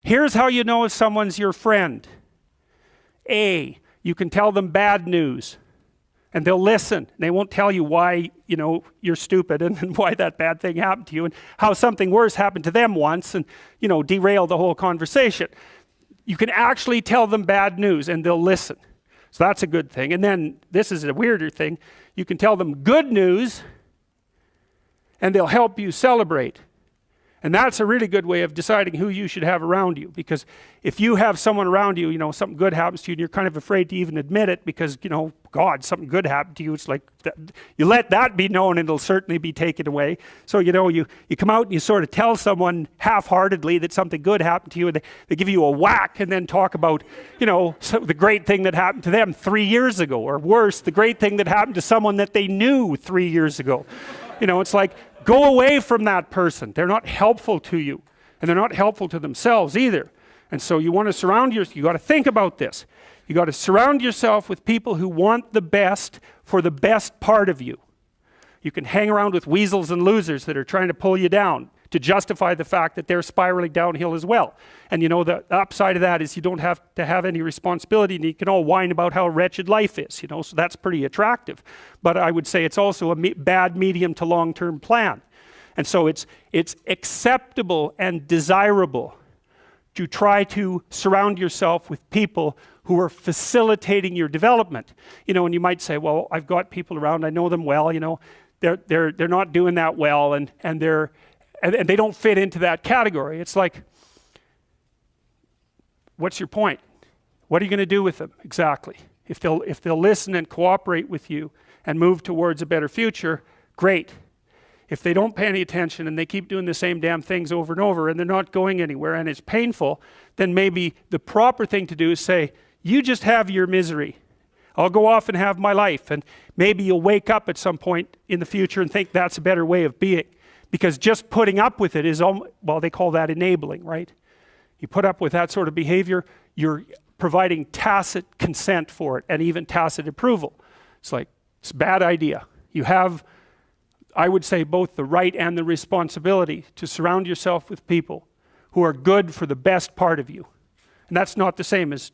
Here's how you know if someone's your friend. A, you can tell them bad news and they'll listen. They won't tell you why, you're stupid and why that bad thing happened to you and how something worse happened to them once and, derail the whole conversation. You can actually tell them bad news and they'll listen. So that's a good thing. And then this is a weirder thing. You can tell them good news and they'll help you celebrate. And that's a really good way of deciding who you should have around you. Because if you have someone around you, something good happens to you and you're kind of afraid to even admit it because, God, something good happened to you. It's like, you let that be known and it'll certainly be taken away. So, you come out and you sort of tell someone half-heartedly that something good happened to you and they give you a whack and then talk about, the great thing that happened to them 3 years ago. Or worse, the great thing that happened to someone that they knew 3 years ago. It's like, go away from that person. They're not helpful to you. And they're not helpful to themselves either. And so you want to surround yourself, you got to think about this. You got to surround yourself with people who want the best for the best part of you. You can hang around with weasels and losers that are trying to pull you down to justify the fact that they're spiraling downhill as well. And the upside of that is you don't have to have any responsibility and you can all whine about how wretched life is, so that's pretty attractive. But I would say it's also a bad medium to long-term plan. And so it's acceptable and desirable to try to surround yourself with people who are facilitating your development. And you might say, well, I've got people around, I know them well, they're not doing that well and they don't fit into that category. It's like, what's your point? What are you going to do with them exactly? If they'll listen and cooperate with you and move towards a better future, great. If they don't pay any attention and they keep doing the same damn things over and over and they're not going anywhere and it's painful, then maybe the proper thing to do is say, you just have your misery. I'll go off and have my life. And maybe you'll wake up at some point in the future and think that's a better way of being. Because just putting up with it is, well, they call that enabling, right? You put up with that sort of behavior, you're providing tacit consent for it and even tacit approval. It's like, it's a bad idea. You have, I would say, both the right and the responsibility to surround yourself with people who are good for the best part of you. And that's not the same as,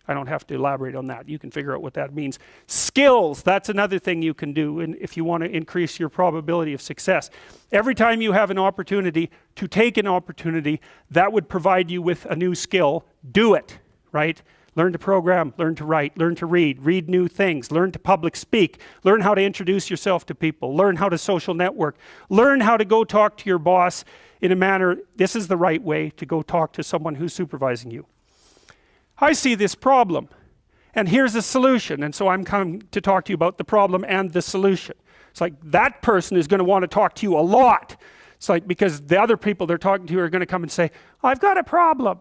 I don't have to elaborate on that. You can figure out what that means. Skills, that's another thing you can do if you want to increase your probability of success. Every time you have an opportunity to take an opportunity that would provide you with a new skill, do it, right? Learn to program, learn to write, learn to read new things, learn to public speak, learn how to introduce yourself to people, learn how to social network, learn how to go talk to your boss in a manner, this is the right way to go talk to someone who's supervising you. I see this problem, and here's a solution, and so I'm coming to talk to you about the problem and the solution. It's like that person is going to want to talk to you a lot. It's like because the other people they're talking to are going to come and say, I've got a problem.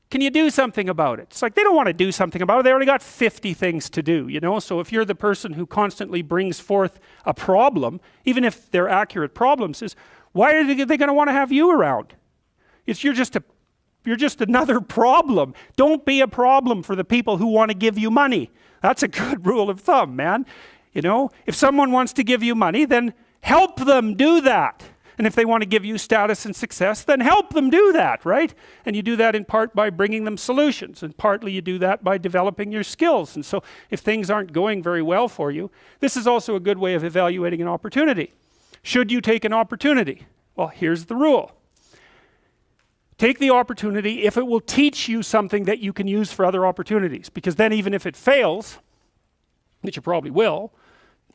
Can you do something about it? It's like they don't want to do something about it. They already got 50 things to do, So if you're the person who constantly brings forth a problem, even if they're accurate problems, is why are they going to want to have you around? You're just another problem. Don't be a problem for the people who want to give you money. That's a good rule of thumb, man. If someone wants to give you money, then help them do that. And if they want to give you status and success, then help them do that, right? And you do that in part by bringing them solutions, and partly you do that by developing your skills. And so if things aren't going very well for you, this is also a good way of evaluating an opportunity. Should you take an opportunity? Well, here's the rule. Take the opportunity if it will teach you something that you can use for other opportunities. Because then even if it fails, which it probably will,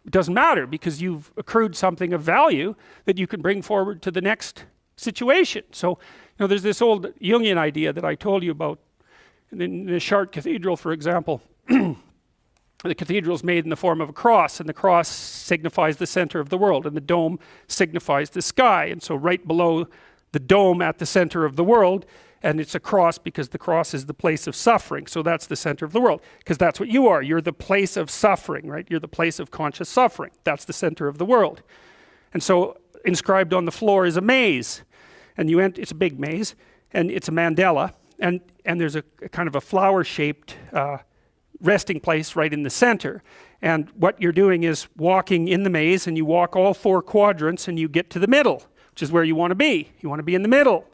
it doesn't matter because you've accrued something of value that you can bring forward to the next situation. So, there's this old Jungian idea that I told you about. In the Chartres Cathedral, for example, the cathedral is made in the form of a cross, and the cross signifies the center of the world, and the dome signifies the sky. And so right below the dome at the center of the world, and it's a cross because the cross is the place of suffering. So that's the center of the world, because that's what you are. You're the place of suffering, right? You're the place of conscious suffering. That's the center of the world. And so inscribed on the floor is a maze, and it's a big maze, and it's a mandala, and there's a kind of a flower-shaped resting place right in the center. And what you're doing is walking in the maze, and you walk all 4 quadrants, and you get to the middle, which is where you want to be. You want to be in the middle.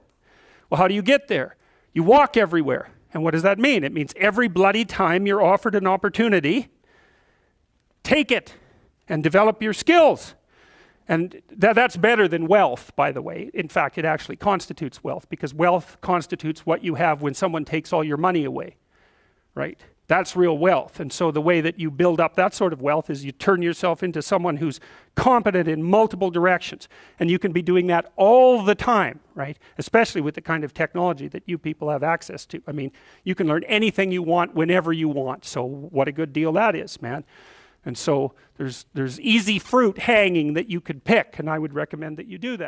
Well, how do you get there? You walk everywhere. And what does that mean? It means every bloody time you're offered an opportunity, take it and develop your skills. And that's better than wealth, by the way. In fact, it actually constitutes wealth, because wealth constitutes what you have when someone takes all your money away, right? That's real wealth. And so the way that you build up that sort of wealth is you turn yourself into someone who's competent in multiple directions. And you can be doing that all the time, right? Especially with the kind of technology that you people have access to. I mean, you can learn anything you want whenever you want. So what a good deal that is, man. And so there's easy fruit hanging that you could pick, and I would recommend that you do that.